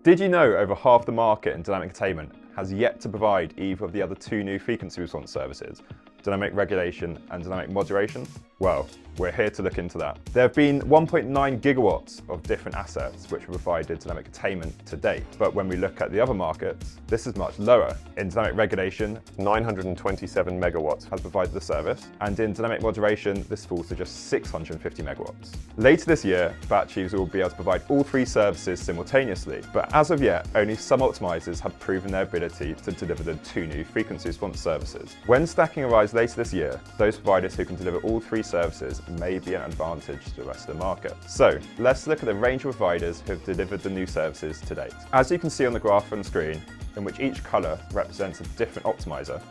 Did you know over half the market in dynamic containment has yet to provide either of the other two new frequency response services, dynamic regulation and dynamic moderation? Well, we're here to look into that. There have been 1.9 gigawatts of different assets which have provided dynamic containment to date, but when we look at the other markets, this is much lower. In dynamic regulation, 927 megawatts has provided the service, and in dynamic moderation, this falls to just 650 megawatts. Later this year, batteries will be able to provide all three services simultaneously, but as of yet, only some optimizers have proven their ability to deliver the two new frequency response services. When stacking arrives later this year, those providers who can deliver all three services may be an advantage to the rest of the market. So let's look at the range of providers who have delivered the new services to date. As you can see on the graph on the screen, in which each colour represents a different optimizer,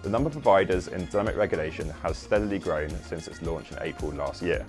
the number of providers in dynamic regulation has steadily grown since its launch in April last year.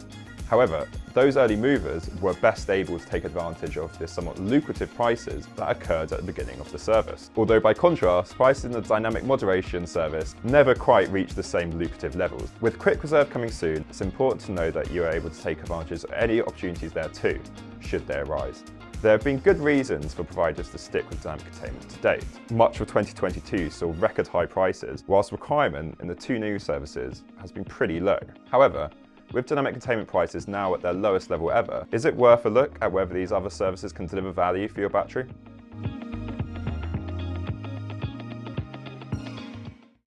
However, those early movers were best able to take advantage of the somewhat lucrative prices that occurred at the beginning of the service. Although by contrast, prices in the dynamic moderation service never quite reached the same lucrative levels. With Quick Reserve coming soon, it's important to know that you are able to take advantage of any opportunities there too, should they arise. There have been good reasons for providers to stick with dynamic containment to date. Much of 2022 saw record high prices, whilst requirement in the two new services has been pretty low. However, with dynamic containment prices now at their lowest level ever, is it worth a look at whether these other services can deliver value for your battery?